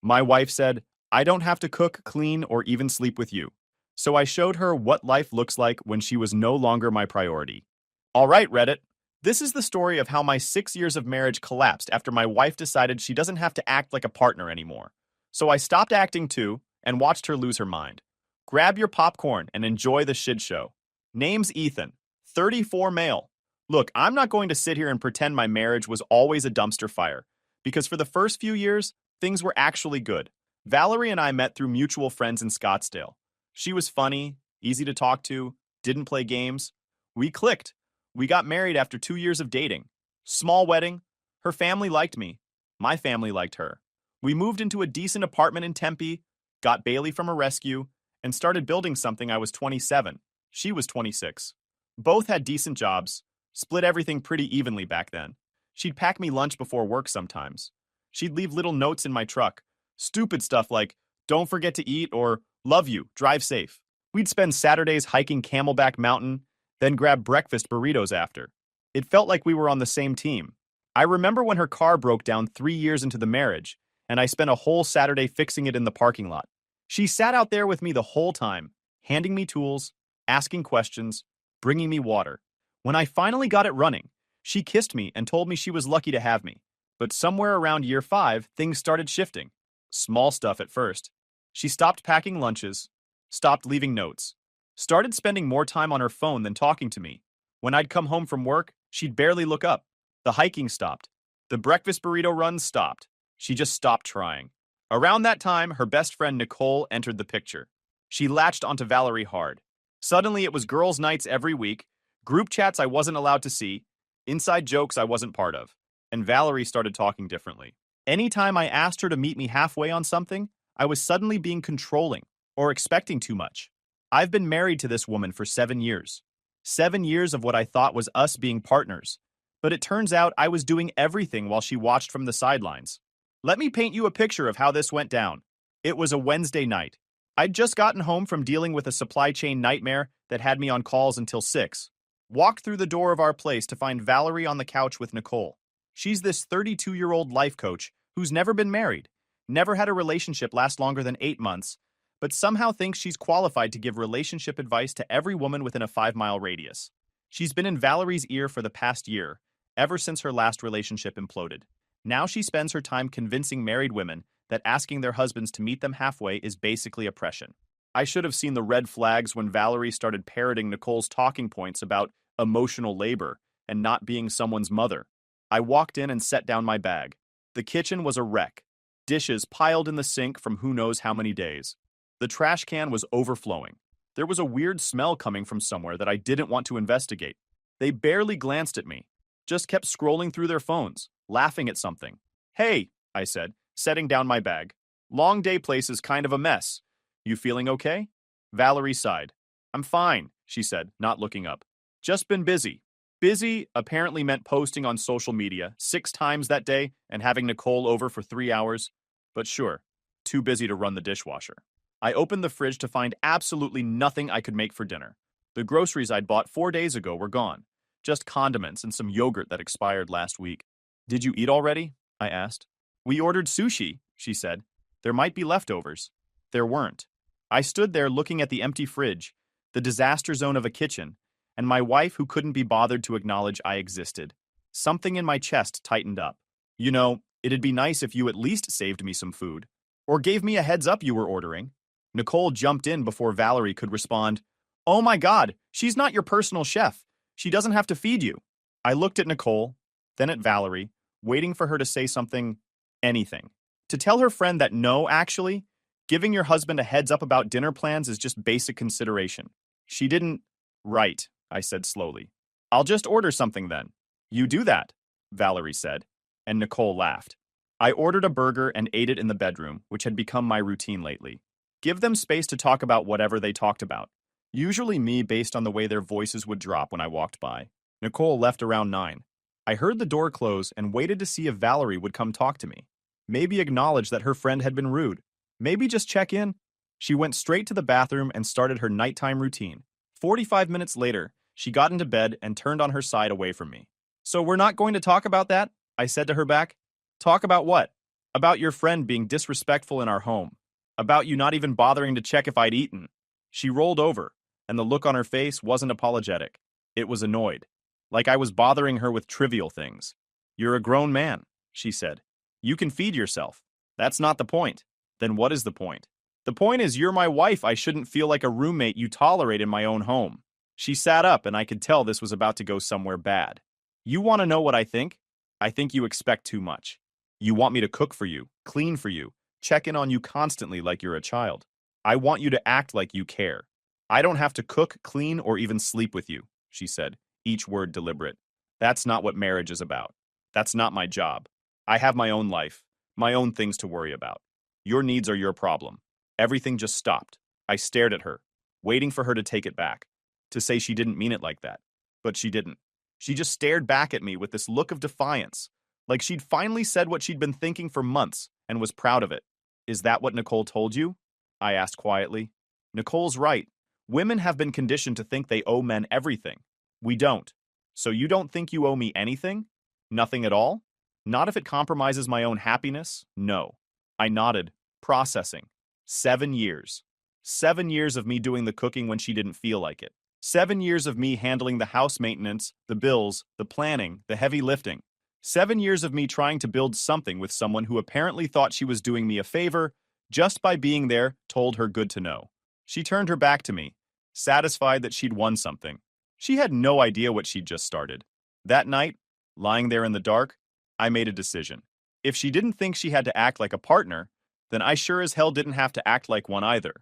My wife said, I don't have to cook, clean, or even sleep with you. So I showed her what life looks like when she was no longer my priority. All right, Reddit. This is the story of how my 6 years of marriage collapsed after my wife decided she doesn't have to act like a partner anymore. So I stopped acting too and watched her lose her mind. Grab your popcorn and enjoy the shit show. Name's Ethan, 34 male. Look, I'm not going to sit here and pretend my marriage was always a dumpster fire, because for the first few years, things were actually good. Valerie and I met through mutual friends in Scottsdale. She was funny, easy to talk to, didn't play games. We clicked. We got married after 2 years of dating. Small wedding. Her family liked me. My family liked her. We moved into a decent apartment in Tempe, got Bailey from a rescue, and started building something. I was 27. She was 26. Both had decent jobs, split everything pretty evenly back then. She'd pack me lunch before work sometimes. She'd leave little notes in my truck. Stupid stuff like, don't forget to eat, or love you, drive safe. We'd spend Saturdays hiking Camelback Mountain, then grab breakfast burritos after. It felt like we were on the same team. I remember when her car broke down 3 years into the marriage, and I spent a whole Saturday fixing it in the parking lot. She sat out there with me the whole time, handing me tools, asking questions, bringing me water. When I finally got it running, she kissed me and told me she was lucky to have me. But somewhere around year 5, things started shifting. Small stuff at first. She stopped packing lunches, stopped leaving notes, started spending more time on her phone than talking to me. When I'd come home from work, she'd barely look up. The hiking stopped. The breakfast burrito runs stopped. She just stopped trying. Around that time, her best friend Nicole entered the picture. She latched onto Valerie hard. Suddenly, it was girls' nights every week, group chats I wasn't allowed to see, inside jokes I wasn't part of. And Valerie started talking differently. Anytime I asked her to meet me halfway on something, I was suddenly being controlling or expecting too much. I've been married to this woman for 7 years. 7 years of what I thought was us being partners. But it turns out I was doing everything while she watched from the sidelines. Let me paint you a picture of how this went down. It was a Wednesday night. I'd just gotten home from dealing with a supply chain nightmare that had me on calls until 6. Walked through the door of our place to find Valerie on the couch with Nicole. She's this 32-year-old life coach who's never been married, never had a relationship last longer than 8 months, but somehow thinks she's qualified to give relationship advice to every woman within a 5-mile radius. She's been in Valerie's ear for the past year, ever since her last relationship imploded. Now she spends her time convincing married women that asking their husbands to meet them halfway is basically oppression. I should have seen the red flags when Valerie started parroting Nicole's talking points about emotional labor and not being someone's mother. I walked in and set down my bag. The kitchen was a wreck. Dishes piled in the sink from who knows how many days. The trash can was overflowing. There was a weird smell coming from somewhere that I didn't want to investigate. They barely glanced at me, just kept scrolling through their phones, laughing at something. Hey, I said, setting down my bag. Long day place is kind of a mess. You feeling okay? Valerie sighed. I'm fine, she said, not looking up. Just been busy. Busy apparently meant posting on social media 6 times that day and having Nicole over for 3 hours. But sure, too busy to run the dishwasher. I opened the fridge to find absolutely nothing I could make for dinner. The groceries I'd bought 4 days ago were gone. Just condiments and some yogurt that expired last week. Did you eat already? I asked. We ordered sushi, she said. There might be leftovers. There weren't. I stood there looking at the empty fridge, the disaster zone of a kitchen, and my wife who couldn't be bothered to acknowledge I existed. Something in my chest tightened up. You know, it'd be nice if you at least saved me some food. Or gave me a heads up you were ordering. Nicole jumped in before Valerie could respond. Oh my God, she's not your personal chef. She doesn't have to feed you. I looked at Nicole, then at Valerie, waiting for her to say something, anything. To tell her friend that no, actually, giving your husband a heads up about dinner plans is just basic consideration. She didn't. Right, I said slowly. I'll just order something then. You do that, Valerie said, and Nicole laughed. I ordered a burger and ate it in the bedroom, which had become my routine lately. Give them space to talk about whatever they talked about. Usually me based on the way their voices would drop when I walked by. Nicole left around 9. I heard the door close and waited to see if Valerie would come talk to me. Maybe acknowledge that her friend had been rude. Maybe just check in. She went straight to the bathroom and started her nighttime routine. 45 minutes later, she got into bed and turned on her side away from me. So we're not going to talk about that? I said to her back. Talk about what? About your friend being disrespectful in our home. About you not even bothering to check if I'd eaten. She rolled over, and the look on her face wasn't apologetic. It was annoyed. Like I was bothering her with trivial things. You're a grown man, she said. You can feed yourself. That's not the point. Then what is the point? The point is you're my wife. I shouldn't feel like a roommate you tolerate in my own home. She sat up, and I could tell this was about to go somewhere bad. You want to know what I think? I think you expect too much. You want me to cook for you, clean for you, check in on you constantly like you're a child. I want you to act like you care. I don't have to cook, clean, or even sleep with you, she said, each word deliberate. That's not what marriage is about. That's not my job. I have my own life, my own things to worry about. Your needs are your problem. Everything just stopped. I stared at her, waiting for her to take it back, to say she didn't mean it like that. But she didn't. She just stared back at me with this look of defiance, like she'd finally said what she'd been thinking for months and was proud of it. Is that what Nicole told you? I asked quietly. Nicole's right. Women have been conditioned to think they owe men everything. We don't. So you don't think you owe me anything? Nothing at all? Not if it compromises my own happiness? No. I nodded, processing. 7 years. 7 years of me doing the cooking when she didn't feel like it. 7 years of me handling the house maintenance, the bills, the planning, the heavy lifting. 7 years of me trying to build something with someone who apparently thought she was doing me a favor just by being there, told her good to know. She turned her back to me, satisfied that she'd won something. She had no idea what she'd just started. That night, lying there in the dark, I made a decision. If she didn't think she had to act like a partner, then I sure as hell didn't have to act like one either.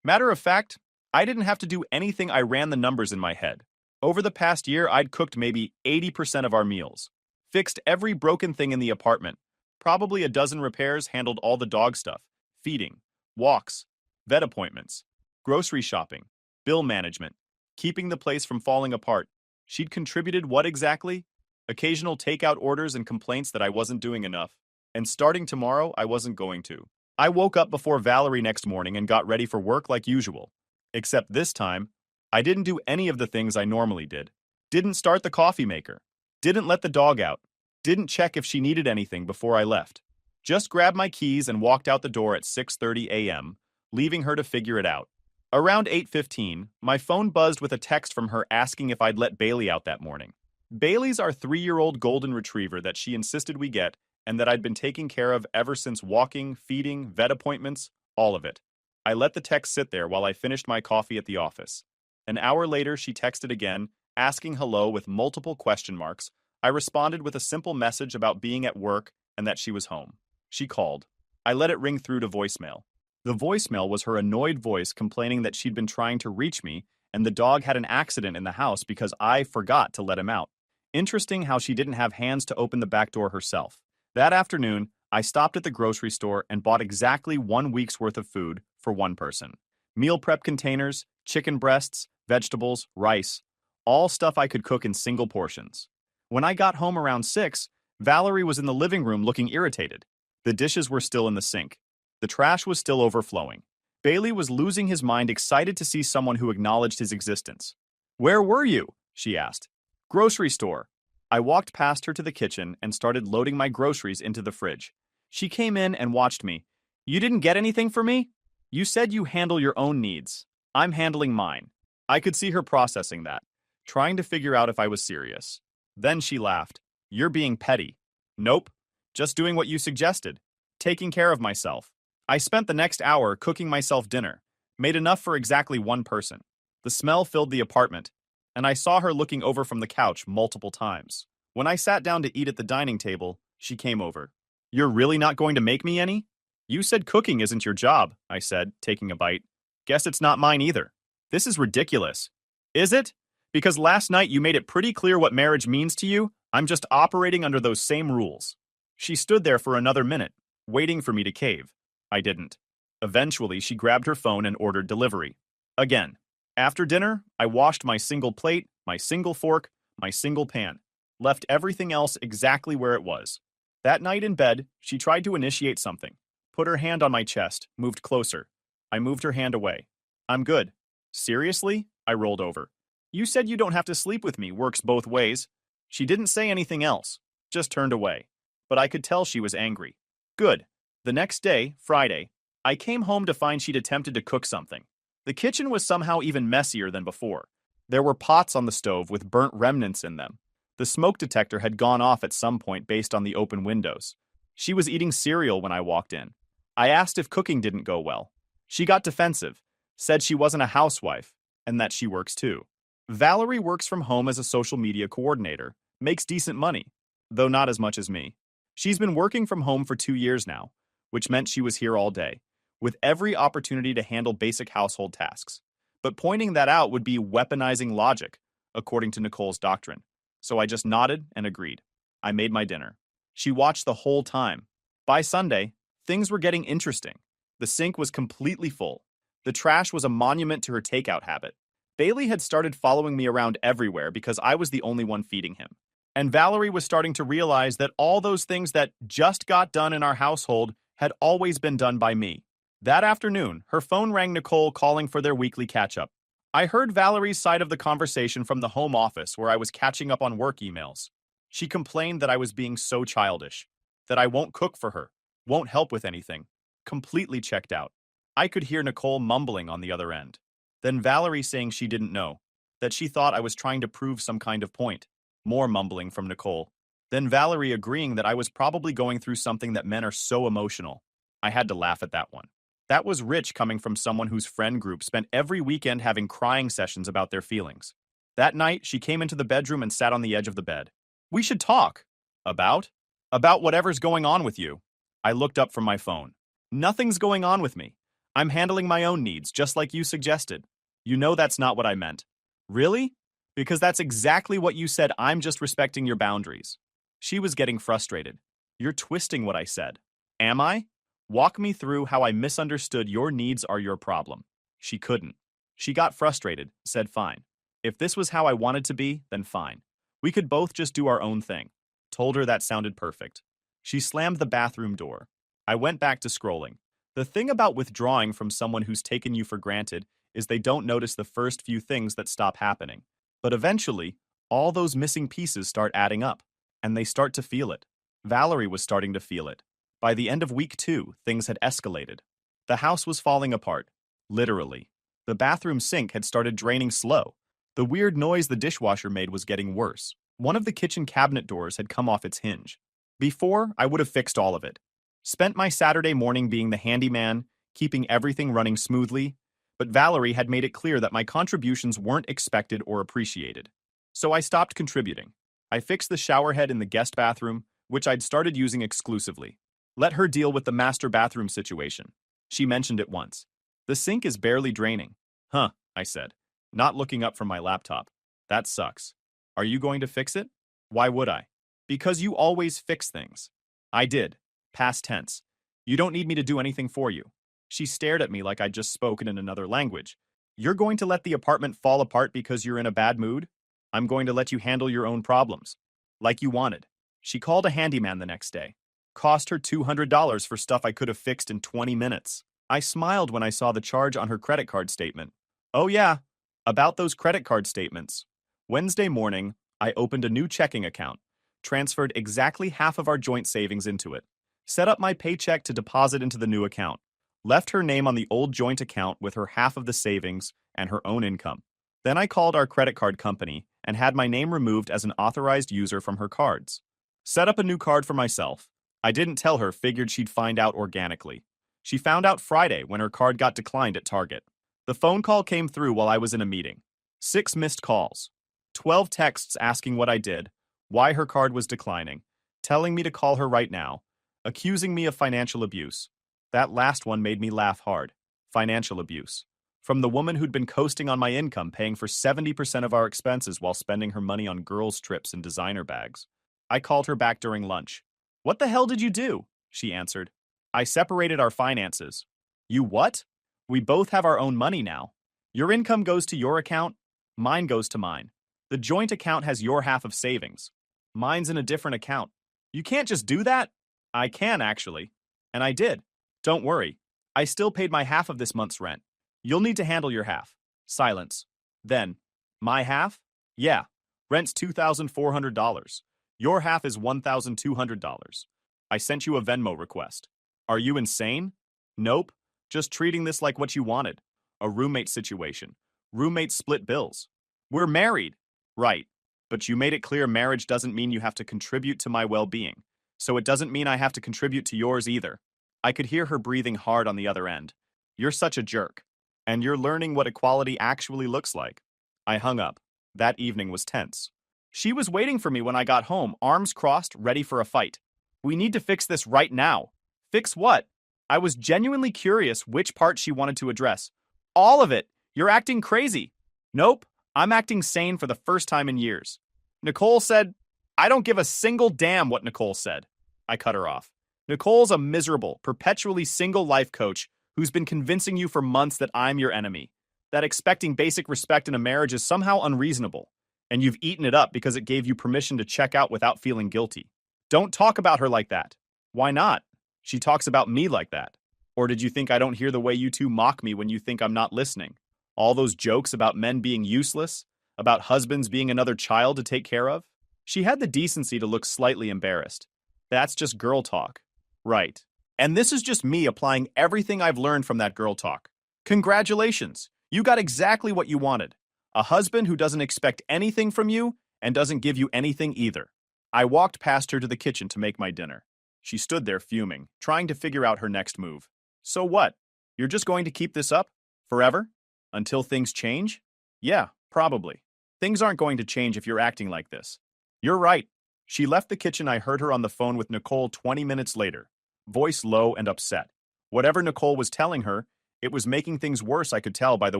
Matter of fact, I didn't have to do anything. I ran the numbers in my head. Over the past year, I'd cooked maybe 80% of our meals, fixed every broken thing in the apartment, probably a dozen repairs, handled all the dog stuff, feeding, walks, vet appointments, grocery shopping, bill management, keeping the place from falling apart. She'd contributed what exactly? Occasional takeout orders and complaints that I wasn't doing enough. And starting tomorrow, I wasn't going to. I woke up before Valerie next morning and got ready for work like usual. Except this time, I didn't do any of the things I normally did. Didn't start the coffee maker. Didn't let the dog out. Didn't check if she needed anything before I left. Just grabbed my keys and walked out the door at 6:30 a.m., leaving her to figure it out. Around 8:15, my phone buzzed with a text from her asking if I'd let Bailey out that morning. Bailey's our 3-year-old golden retriever that she insisted we get and that I'd been taking care of ever since walking, feeding, vet appointments, all of it. I let the text sit there while I finished my coffee at the office. An hour later, she texted again, asking hello with multiple question marks. I responded with a simple message about being at work and that she was home. She called. I let it ring through to voicemail. The voicemail was her annoyed voice complaining that she'd been trying to reach me and the dog had an accident in the house because I forgot to let him out. Interesting how she didn't have hands to open the back door herself. That afternoon, I stopped at the grocery store and bought exactly 1 week's worth of food for one person. Meal prep containers, chicken breasts, vegetables, rice, all stuff I could cook in single portions. When I got home around 6, Valerie was in the living room looking irritated. The dishes were still in the sink. The trash was still overflowing. Bailey was losing his mind, excited to see someone who acknowledged his existence. "Where were you?" she asked. "Grocery store." I walked past her to the kitchen and started loading my groceries into the fridge. She came in and watched me. "You didn't get anything for me? You said you handle your own needs. I'm handling mine." I could see her processing that, trying to figure out if I was serious. Then she laughed. "You're being petty." "Nope. Just doing what you suggested. Taking care of myself." I spent the next hour cooking myself dinner, made enough for exactly one person. The smell filled the apartment, and I saw her looking over from the couch multiple times. When I sat down to eat at the dining table, she came over. "You're really not going to make me any?" "You said cooking isn't your job," I said, taking a bite. "Guess it's not mine either." "This is ridiculous." "Is it? Because last night you made it pretty clear what marriage means to you. I'm just operating under those same rules." She stood there for another minute, waiting for me to cave. I didn't. Eventually, she grabbed her phone and ordered delivery. Again. After dinner, I washed my single plate, my single fork, my single pan, left everything else exactly where it was. That night in bed, she tried to initiate something, put her hand on my chest, moved closer. I moved her hand away. "I'm good." "Seriously?" I rolled over. "You said you don't have to sleep with me, works both ways." She didn't say anything else, just turned away. But I could tell she was angry. "Good. The next day, Friday, I came home to find she'd attempted to cook something. The kitchen was somehow even messier than before. There were pots on the stove with burnt remnants in them. The smoke detector had gone off at some point based on the open windows. She was eating cereal when I walked in. I asked if cooking didn't go well. She got defensive, said she wasn't a housewife, and that she works too. Valerie works from home as a social media coordinator, makes decent money, though not as much as me. She's been working from home for 2 years now, which meant she was here all day, with every opportunity to handle basic household tasks. But pointing that out would be weaponizing logic, according to Nicole's doctrine. So I just nodded and agreed. I made my dinner. She watched the whole time. By Sunday, things were getting interesting. The sink was completely full. The trash was a monument to her takeout habit. Bailey had started following me around everywhere because I was the only one feeding him. And Valerie was starting to realize that all those things that just got done in our household had always been done by me. That afternoon, her phone rang Nicole calling for their weekly catch-up. I heard Valerie's side of the conversation from the home office where I was catching up on work emails. She complained that I was being so childish, that I won't cook for her, won't help with anything, completely checked out. I could hear Nicole mumbling on the other end. Then Valerie saying she didn't know, that she thought I was trying to prove some kind of point. More mumbling from Nicole. Then Valerie agreeing that I was probably going through something that men are so emotional. I had to laugh at that one. That was rich coming from someone whose friend group spent every weekend having crying sessions about their feelings. That night, she came into the bedroom and sat on the edge of the bed. We should talk. About? About whatever's going on with you. I looked up from my phone. Nothing's going on with me. I'm handling my own needs, just like you suggested. You know that's not what I meant. Really? Because that's exactly what you said. I'm just respecting your boundaries. She was getting frustrated. You're twisting what I said. Am I? Walk me through how I misunderstood your needs are your problem. She couldn't. She got frustrated, said fine. If this was how I wanted to be, then fine. We could both just do our own thing. Told her that sounded perfect. She slammed the bathroom door. I went back to scrolling. The thing about withdrawing from someone who's taken you for granted is they don't notice the first few things that stop happening. But eventually, all those missing pieces start adding up, and they start to feel it. Valerie was starting to feel it. By the end of week 2, things had escalated. The house was falling apart, literally. The bathroom sink had started draining slow. The weird noise the dishwasher made was getting worse. One of the kitchen cabinet doors had come off its hinge. Before, I would have fixed all of it. Spent my Saturday morning being the handyman, keeping everything running smoothly, but Valerie had made it clear that my contributions weren't expected or appreciated. So I stopped contributing. I fixed the shower head in the guest bathroom, which I'd started using exclusively. Let her deal with the master bathroom situation. She mentioned it once. The sink is barely draining. Huh, I said, not looking up from my laptop. That sucks. Are you going to fix it? Why would I? Because you always fix things. I did. Past tense. You don't need me to do anything for you. She stared at me like I'd just spoken in another language. You're going to let the apartment fall apart because you're in a bad mood? I'm going to let you handle your own problems. Like you wanted. She called a handyman the next day. Cost her $200 for stuff I could have fixed in 20 minutes. I smiled when I saw the charge on her credit card statement. Oh yeah, about those credit card statements. Wednesday morning, I opened a new checking account, transferred exactly half of our joint savings into it, set up my paycheck to deposit into the new account, left her name on the old joint account with her half of the savings and her own income. Then I called our credit card company and had my name removed as an authorized user from her cards. Set up a new card for myself. I didn't tell her, figured she'd find out organically. She found out Friday when her card got declined at Target. The phone call came through while I was in a meeting. 6 missed calls. 12 texts asking what I did, why her card was declining, telling me to call her right now, accusing me of financial abuse. That last one made me laugh hard. Financial abuse. From the woman who'd been coasting on my income, paying for 70% of our expenses while spending her money on girls' trips and designer bags. I called her back during lunch. What the hell did you do? She answered. I separated our finances. You what? We both have our own money now. Your income goes to your account, mine goes to mine. The joint account has your half of savings. Mine's in a different account. You can't just do that? I can, actually. And I did. Don't worry. I still paid my half of this month's rent. You'll need to handle your half. Silence. Then, my half? Yeah. Rent's $2,400. Your half is $1,200. I sent you a Venmo request. Are you insane? Nope. Just treating this like what you wanted. A roommate situation. Roommates split bills. We're married. Right. But you made it clear marriage doesn't mean you have to contribute to my well-being. So it doesn't mean I have to contribute to yours either. I could hear her breathing hard on the other end. You're such a jerk. And you're learning what equality actually looks like. I hung up. That evening was tense. She was waiting for me when I got home, arms crossed, ready for a fight. We need to fix this right now. Fix what? I was genuinely curious which part she wanted to address. All of it. You're acting crazy. Nope, I'm acting sane for the first time in years. Nicole said, I don't give a single damn what Nicole said. I cut her off. Nicole's a miserable, perpetually single life coach who's been convincing you for months that I'm your enemy, that expecting basic respect in a marriage is somehow unreasonable, and you've eaten it up because it gave you permission to check out without feeling guilty. Don't talk about her like that. Why not? She talks about me like that. Or did you think I don't hear the way you two mock me when you think I'm not listening? All those jokes about men being useless, about husbands being another child to take care of? She had the decency to look slightly embarrassed. That's just girl talk. Right. And this is just me applying everything I've learned from that girl talk. Congratulations. You got exactly what you wanted. A husband who doesn't expect anything from you and doesn't give you anything either. I walked past her to the kitchen to make my dinner. She stood there fuming, trying to figure out her next move. So what? You're just going to keep this up? Forever? Until things change? Yeah, probably. Things aren't going to change if you're acting like this. You're right. She left the kitchen. I heard her on the phone with Nicole 20 minutes later, voice low and upset. Whatever Nicole was telling her, it was making things worse. I could tell by the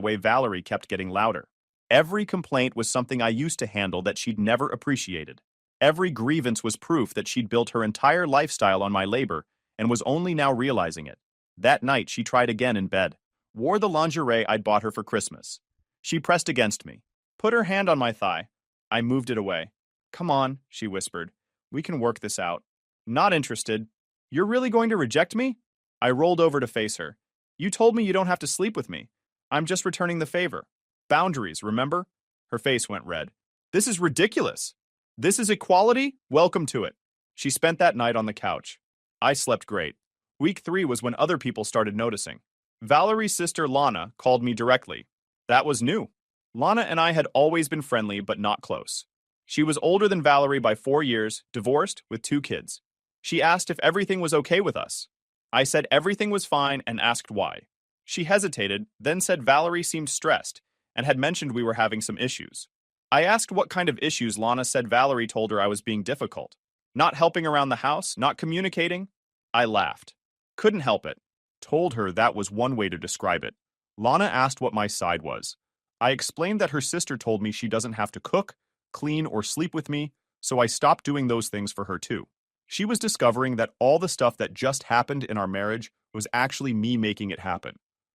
way Valerie kept getting louder. Every complaint was something I used to handle that she'd never appreciated. Every grievance was proof that she'd built her entire lifestyle on my labor and was only now realizing it. That night, she tried again in bed. Wore the lingerie I'd bought her for Christmas. She pressed against me. Put her hand on my thigh. I moved it away. Come on, she whispered. We can work this out. Not interested. You're really going to reject me? I rolled over to face her. You told me you don't have to sleep with me. I'm just returning the favor. Boundaries, remember? Her face went red. This is ridiculous. This is equality? Welcome to it. She spent that night on the couch. I slept great. Week 3 was when other people started noticing. Valerie's sister Lana called me directly. That was new. Lana and I had always been friendly but not close. She was older than Valerie by 4 years, divorced, with 2 kids. She asked if everything was okay with us. I said everything was fine and asked why. She hesitated, then said Valerie seemed stressed and had mentioned we were having some issues. I asked what kind of issues. Lana said Valerie told her I was being difficult. Not helping around the house, not communicating. I laughed. Couldn't help it. Told her that was one way to describe it. Lana asked what my side was. I explained that her sister told me she doesn't have to cook, clean, or sleep with me, so I stopped doing those things for her too. She was discovering that all the stuff that just happened in our marriage was actually me making it happen.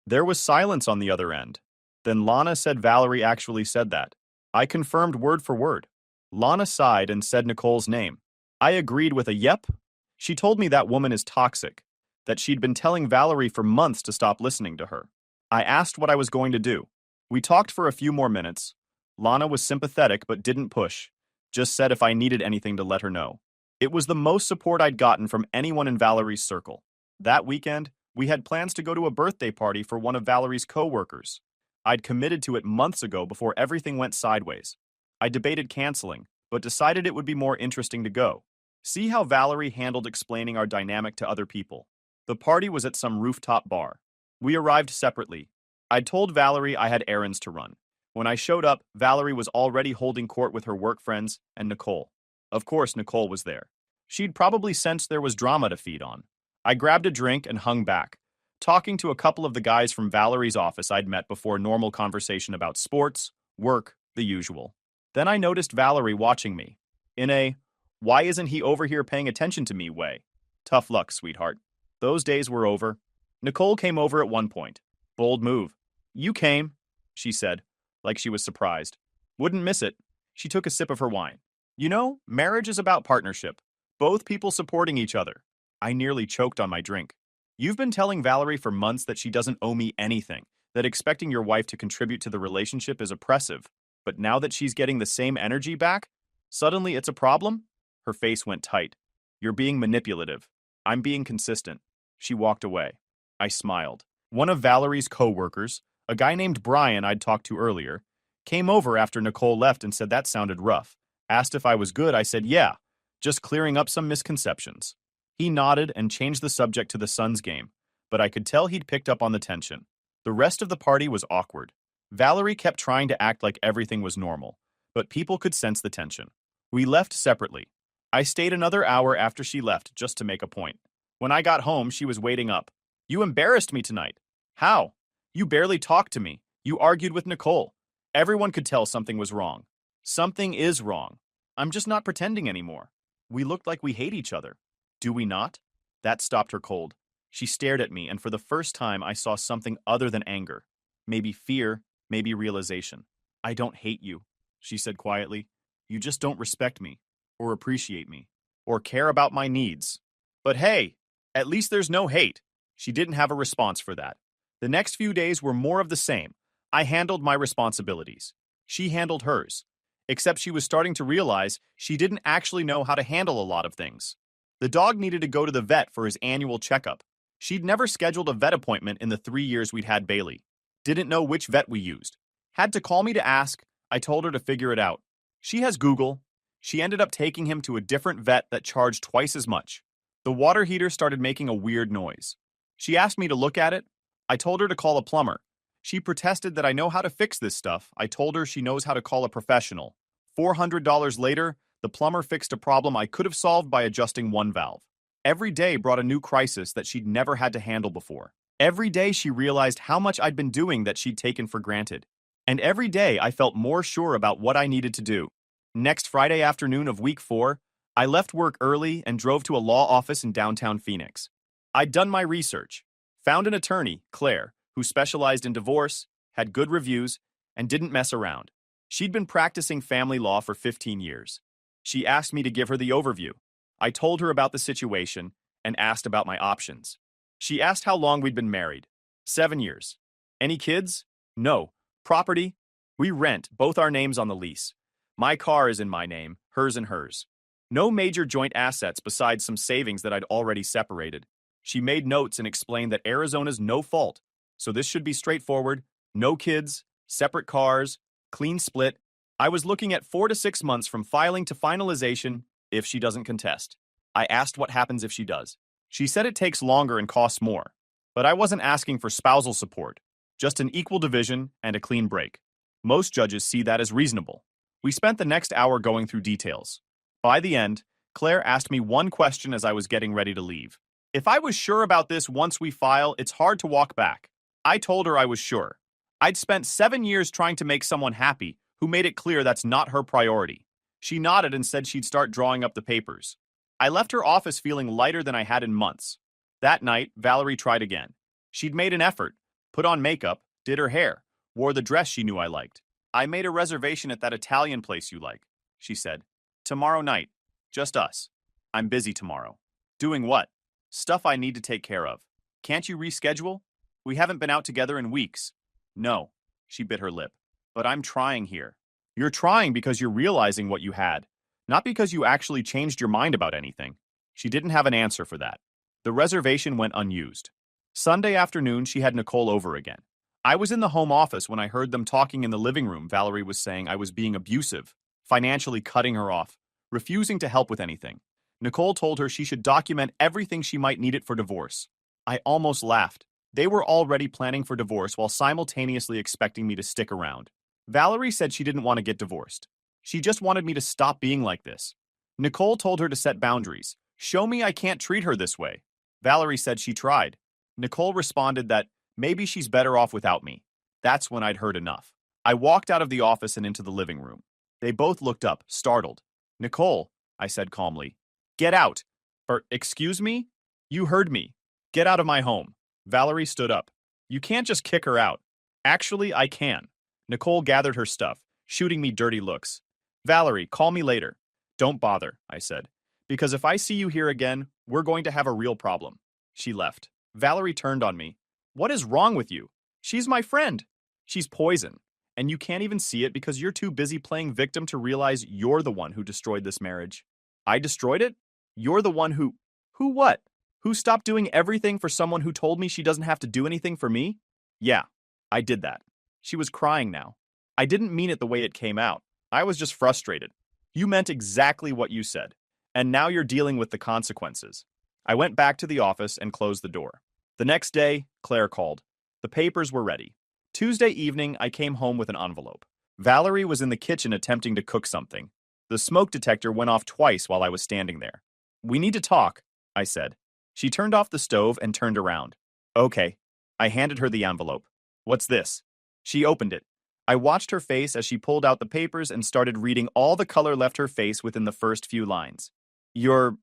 There was silence on the other end. Then Lana said Valerie actually said that. I confirmed word for word. Lana sighed and said Nicole's name. I agreed with a yep. She told me that woman is toxic, that she'd been telling Valerie for months to stop listening to her. I asked what I was going to do. We talked for a few more minutes. Lana was sympathetic but didn't push, just said if I needed anything to let her know. It was the most support I'd gotten from anyone in Valerie's circle. That weekend, we had plans to go to a birthday party for one of Valerie's co-workers. I'd committed to it months ago before everything went sideways. I debated canceling, but decided it would be more interesting to go. See how Valerie handled explaining our dynamic to other people. The party was at some rooftop bar. We arrived separately. I'd told Valerie I had errands to run. When I showed up, Valerie was already holding court with her work friends and Nicole. Of course, Nicole was there. She'd probably sensed there was drama to feed on. I grabbed a drink and hung back, talking to a couple of the guys from Valerie's office I'd met before normal conversation about sports, work, the usual. Then I noticed Valerie watching me. In a, why isn't he over here paying attention to me way? Tough luck, sweetheart. Those days were over. Nicole came over at one point. Bold move. You came, she said, like she was surprised. Wouldn't miss it. She took a sip of her wine. You know, marriage is about partnership. Both people supporting each other. I nearly choked on my drink. You've been telling Valerie for months that she doesn't owe me anything, that expecting your wife to contribute to the relationship is oppressive. But now that she's getting the same energy back, suddenly it's a problem? Her face went tight. You're being manipulative. I'm being consistent. She walked away. I smiled. One of Valerie's co-workers, a guy named Brian I'd talked to earlier, came over after Nicole left and said that sounded rough. Asked if I was good, I said yeah, just clearing up some misconceptions. He nodded and changed the subject to the Suns game, but I could tell he'd picked up on the tension. The rest of the party was awkward. Valerie kept trying to act like everything was normal, but people could sense the tension. We left separately. I stayed another hour after she left just to make a point. When I got home, she was waiting up. You embarrassed me tonight. How? You barely talked to me. You argued with Nicole. Everyone could tell something was wrong. Something is wrong. I'm just not pretending anymore. We looked like we hate each other. Do we not? That stopped her cold. She stared at me, and for the first time I saw something other than anger. Maybe fear, maybe realization. I don't hate you, she said quietly. You just don't respect me, or appreciate me, or care about my needs. But hey, at least there's no hate. She didn't have a response for that. The next few days were more of the same. I handled my responsibilities. She handled hers. Except she was starting to realize she didn't actually know how to handle a lot of things. The dog needed to go to the vet for his annual checkup. She'd never scheduled a vet appointment in the 3 years we'd had Bailey. Didn't know which vet we used. Had to call me to ask. I told her to figure it out. She has Google. She ended up taking him to a different vet that charged twice as much. The water heater started making a weird noise. She asked me to look at it. I told her to call a plumber. She protested that I know how to fix this stuff. I told her she knows how to call a professional. $400 later, the plumber fixed a problem I could have solved by adjusting one valve. Every day brought a new crisis that she'd never had to handle before. Every day she realized how much I'd been doing that she'd taken for granted. And every day I felt more sure about what I needed to do. Next Friday afternoon of week 4, I left work early and drove to a law office in downtown Phoenix. I'd done my research, found an attorney, Claire, who specialized in divorce, had good reviews, and didn't mess around. She'd been practicing family law for 15 years. She asked me to give her the overview. I told her about the situation and asked about my options. She asked how long we'd been married. 7 years. Any kids? No. Property? We rent, both our names on the lease. My car is in my name, hers and hers. No major joint assets besides some savings that I'd already separated. She made notes and explained that Arizona's no fault, so this should be straightforward. No kids, separate cars, clean split. I was looking at 4 to 6 months from filing to finalization if she doesn't contest. I asked what happens if she does. She said it takes longer and costs more, but I wasn't asking for spousal support, just an equal division and a clean break. Most judges see that as reasonable. We spent the next hour going through details. By the end, Claire asked me one question as I was getting ready to leave. If I was sure about this once we file, it's hard to walk back. I told her I was sure. I'd spent 7 years trying to make someone happy who made it clear that's not her priority. She nodded and said she'd start drawing up the papers. I left her office feeling lighter than I had in months. That night, Valerie tried again. She'd made an effort, put on makeup, did her hair, wore the dress she knew I liked. I made a reservation at that Italian place you like, she said. Tomorrow night. Just us. I'm busy tomorrow. Doing what? Stuff I need to take care of. Can't you reschedule? We haven't been out together in weeks. No, she bit her lip. But I'm trying here. You're trying because you're realizing what you had, not because you actually changed your mind about anything. She didn't have an answer for that. The reservation went unused. Sunday afternoon, she had Nicole over again. I was in the home office when I heard them talking in the living room. Valerie was saying I was being abusive, financially cutting her off, refusing to help with anything. Nicole told her she should document everything she might need it for divorce. I almost laughed. They were already planning for divorce while simultaneously expecting me to stick around. Valerie said she didn't want to get divorced. She just wanted me to stop being like this. Nicole told her to set boundaries. Show me I can't treat her this way. Valerie said she tried. Nicole responded that maybe she's better off without me. That's when I'd heard enough. I walked out of the office and into the living room. They both looked up, startled. Nicole, I said calmly. Get out. Excuse me? You heard me. Get out of my home. Valerie stood up. You can't just kick her out. Actually, I can. Nicole gathered her stuff, shooting me dirty looks. Valerie, call me later. Don't bother, I said. Because if I see you here again, we're going to have a real problem. She left. Valerie turned on me. What is wrong with you? She's my friend. She's poison. And you can't even see it because you're too busy playing victim to realize you're the one who destroyed this marriage. I destroyed it? You're the one who... Who what? Who stopped doing everything for someone who told me she doesn't have to do anything for me? Yeah, I did that. She was crying now. I didn't mean it the way it came out. I was just frustrated. You meant exactly what you said, and now you're dealing with the consequences. I went back to the office and closed the door. The next day, Claire called. The papers were ready. Tuesday evening, I came home with an envelope. Valerie was in the kitchen attempting to cook something. The smoke detector went off twice while I was standing there. We need to talk, I said. She turned off the stove and turned around. Okay. I handed her the envelope. What's this? She opened it. I watched her face as she pulled out the papers and started reading. All the color left her face within the first few lines. You're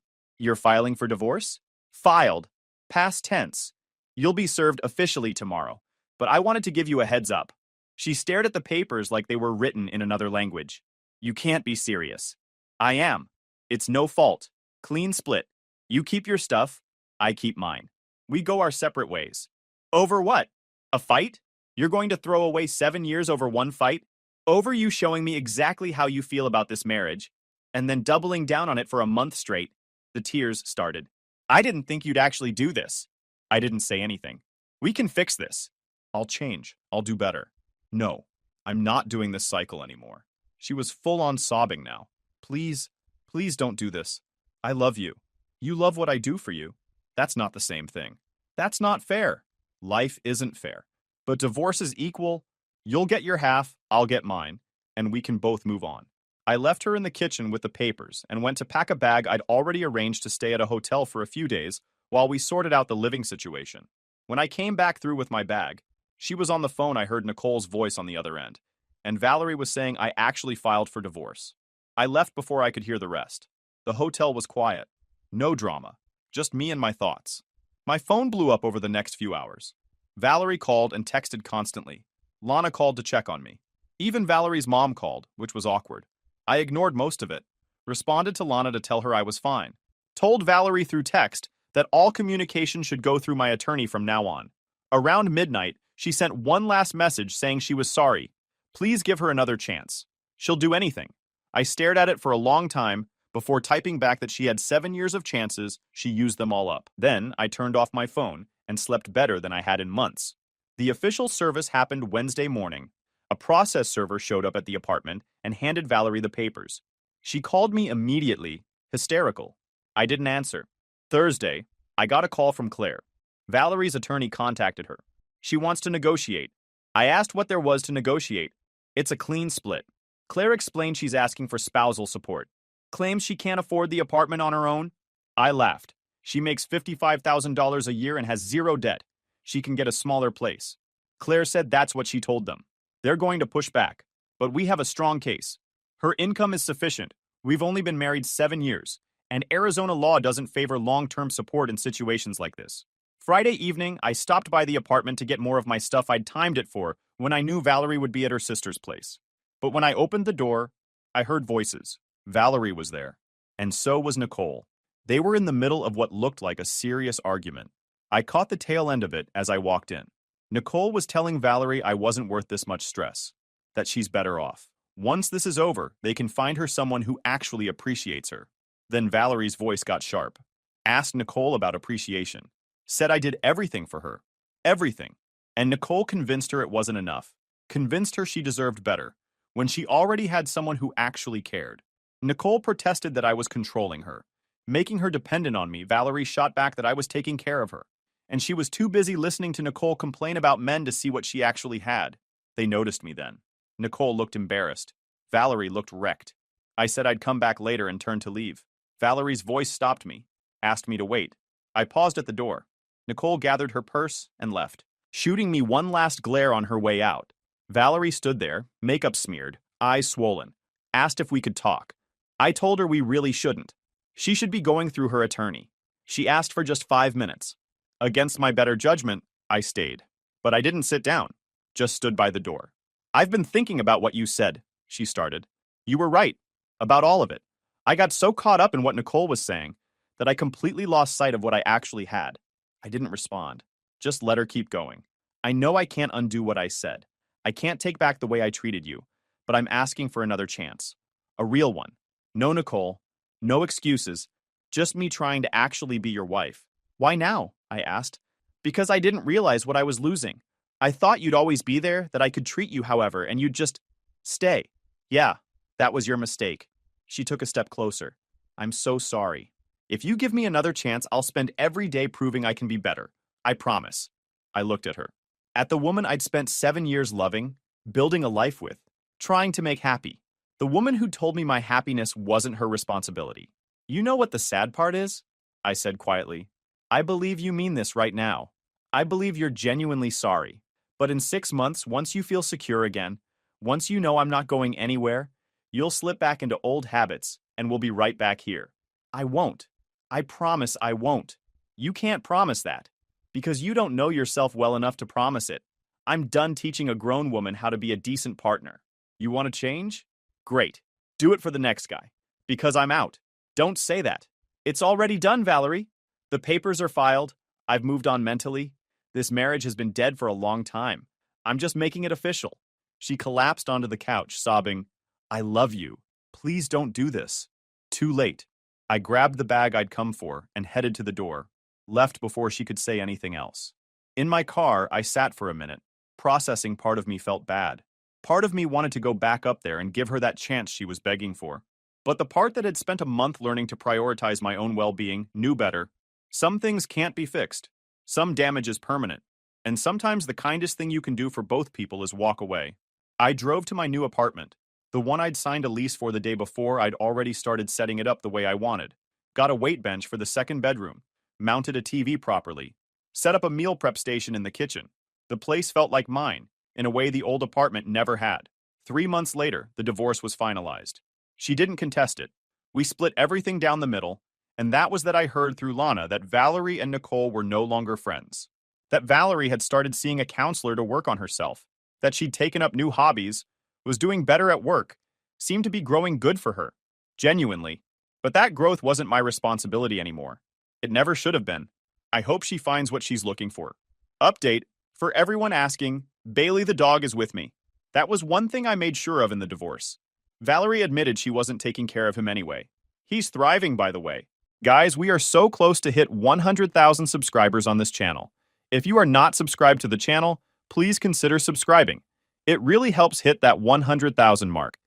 filing for divorce? Filed. Past tense. You'll be served officially tomorrow, but I wanted to give you a heads up. She stared at the papers like they were written in another language. You can't be serious. I am. It's no fault. Clean split. You keep your stuff, I keep mine. We go our separate ways. Over what? A fight? You're going to throw away 7 years over one fight? Over you showing me exactly how you feel about this marriage, and then doubling down on it for a month straight. The tears started. I didn't think you'd actually do this. I didn't say anything. We can fix this. I'll change. I'll do better. No, I'm not doing this cycle anymore. She was full on sobbing now. Please, please don't do this. I love you. You love what I do for you. That's not the same thing. That's not fair. Life isn't fair. But divorce is equal. You'll get your half, I'll get mine, and we can both move on. I left her in the kitchen with the papers and went to pack a bag. I'd already arranged to stay at a hotel for a few days while we sorted out the living situation. When I came back through with my bag, she was on the phone. I heard Nicole's voice on the other end, and Valerie was saying I actually filed for divorce. I left before I could hear the rest. The hotel was quiet. No drama. Just me and my thoughts. My phone blew up over the next few hours. Valerie called and texted constantly. Lana called to check on me. Even Valerie's mom called, which was awkward. I ignored most of it. Responded to Lana to tell her I was fine. Told Valerie through text that all communication should go through my attorney from now on. Around midnight, she sent one last message saying she was sorry. Please give her another chance. She'll do anything. I stared at it for a long time before typing back that she had 7 years of chances. She used them all up. Then I turned off my phone and slept better than I had in months. The official service happened Wednesday morning. A process server showed up at the apartment and handed Valerie the papers. She called me immediately, hysterical. I didn't answer. Thursday, I got a call from Claire. Valerie's attorney contacted her. She wants to negotiate. I asked what there was to negotiate. It's a clean split. Claire explained she's asking for spousal support. Claims she can't afford the apartment on her own. I laughed. She makes $55,000 a year and has zero debt. She can get a smaller place. Claire said that's what she told them. They're going to push back, but we have a strong case. Her income is sufficient. We've only been married 7 years, and Arizona law doesn't favor long-term support in situations like this. Friday evening, I stopped by the apartment to get more of my stuff I'd timed it for when I knew Valerie would be at her sister's place. But when I opened the door, I heard voices. Valerie was there, and so was Nicole. They were in the middle of what looked like a serious argument. I caught the tail end of it as I walked in. Nicole was telling Valerie I wasn't worth this much stress, that she's better off. Once this is over, they can find her someone who actually appreciates her. Then Valerie's voice got sharp. Asked Nicole about appreciation. Said I did everything for her. Everything. And Nicole convinced her it wasn't enough. Convinced her she deserved better, when she already had someone who actually cared. Nicole protested that I was controlling her, making her dependent on me. Valerie shot back that I was taking care of her, and she was too busy listening to Nicole complain about men to see what she actually had. They noticed me then. Nicole looked embarrassed. Valerie looked wrecked. I said I'd come back later and turned to leave. Valerie's voice stopped me, asked me to wait. I paused at the door. Nicole gathered her purse and left, shooting me one last glare on her way out. Valerie stood there, makeup smeared, eyes swollen, asked if we could talk. I told her we really shouldn't. She should be going through her attorney. She asked for just 5 minutes. Against my better judgment, I stayed. But I didn't sit down, just stood by the door. I've been thinking about what you said, she started. You were right, about all of it. I got so caught up in what Nicole was saying that I completely lost sight of what I actually had. I didn't respond, just let her keep going. I know I can't undo what I said. I can't take back the way I treated you, but I'm asking for another chance. A real one. No Nicole, no excuses, just me trying to actually be your wife. Why now? I asked. Because I didn't realize what I was losing. I thought you'd always be there, that I could treat you however, and you'd just stay. Yeah, that was your mistake. She took a step closer. I'm so sorry. If you give me another chance, I'll spend every day proving I can be better. I promise. I looked at her. At the woman I'd spent 7 years loving, building a life with, trying to make happy. The woman who told me my happiness wasn't her responsibility. You know what the sad part is? I said quietly. I believe you mean this right now. I believe you're genuinely sorry. But in 6 months, once you feel secure again, once you know I'm not going anywhere, you'll slip back into old habits and we'll be right back here. I won't. I promise I won't. You can't promise that. Because you don't know yourself well enough to promise it. I'm done teaching a grown woman how to be a decent partner. You want to change? Great. Do it for the next guy. Because I'm out. Don't say that. It's already done, Valerie. The papers are filed. I've moved on mentally. This marriage has been dead for a long time. I'm just making it official. She collapsed onto the couch, sobbing, I love you. Please don't do this. Too late. I grabbed the bag I'd come for and headed to the door, left before she could say anything else. In my car, I sat for a minute. Processing, part of me felt bad. Part of me wanted to go back up there and give her that chance she was begging for. But the part that had spent a month learning to prioritize my own well-being knew better. Some things can't be fixed. Some damage is permanent. And sometimes the kindest thing you can do for both people is walk away. I drove to my new apartment. The one I'd signed a lease for the day before. I'd already started setting it up the way I wanted. Got a weight bench for the second bedroom. Mounted a TV properly. Set up a meal prep station in the kitchen. The place felt like mine, in a way the old apartment never had. 3 months later, the divorce was finalized. She didn't contest it. We split everything down the middle, and that was that I heard through Lana that Valerie and Nicole were no longer friends. That Valerie had started seeing a counselor to work on herself. That she'd taken up new hobbies, was doing better at work, seemed to be growing good for her. Genuinely. But that growth wasn't my responsibility anymore. It never should have been. I hope she finds what she's looking for. Update, for everyone asking, Bailey the dog is with me. That was one thing I made sure of in the divorce. Valerie admitted she wasn't taking care of him anyway. He's thriving, by the way. Guys, we are so close to hit 100,000 subscribers on this channel. If you are not subscribed to the channel, please consider subscribing. It really helps hit that 100,000 mark.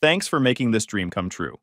Thanks for making this dream come true.